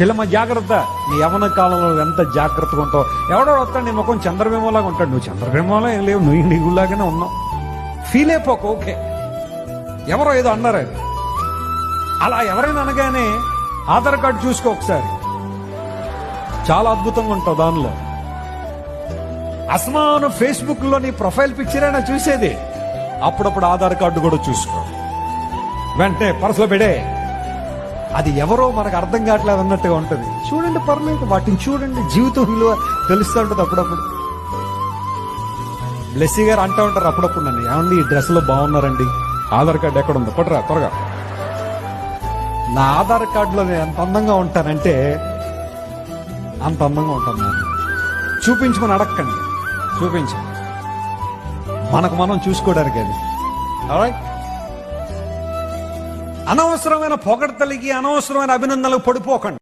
చెల్లెమ్మ జాగ్రత్త, నీ యవన కాలంలో ఎంత జాగ్రత్తగా ఉంటావు. ఎవడో వస్తాడు నీ ముఖం చంద్రబింబంలాగా ఉంటాడు, నువ్వు చంద్రబింబంలో ఏం లేవు, నువ్వు నీగులాగానే ఉన్నావు. ఫీల్ అయిపోక ఓకే, ఎవరో ఏదో అన్నారు అది. అలా ఎవరైనా అనగానే ఆధార్ కార్డు చూసుకో ఒకసారి, చాలా అద్భుతంగా ఉంటావు దానిలో. అస్మాను ఫేస్బుక్ లో నీ ప్రొఫైల్ పిక్చర్ అయినా చూసేది, అప్పుడప్పుడు ఆధార్ కార్డు కూడా చూసుకో. వెంటనే పర్సులో పెడే, అది ఎవరో మనకు అర్థం కావట్లేదు అన్నట్టుగా ఉంటుంది. చూడండి, పర్లేదు, వాటిని చూడండి, జీవితం విలువ తెలుస్తూ ఉంటుంది అప్పుడప్పుడు. బ్లెస్సీ గారు అంటూ ఉంటారు అప్పుడప్పుడు నన్ను, ఏమండి ఈ డ్రెస్ లో బాగున్నారండి, ఆధార్ కార్డు ఎక్కడ ఉందో కొట్టరా త్వరగా. నా ఆధార్ కార్డులో నేను ఎంత అందంగా ఉంటానంటే అంత అందంగా ఉంటాను. నేను చూపించమని అడగండి, చూపించ, మనకు మనం చూసుకోవడానికి అది. ఆల్రైట్, అనవసరమైన పొగడ్తలకి అనవసరమైన అభినందనలకు పడిపోకండి.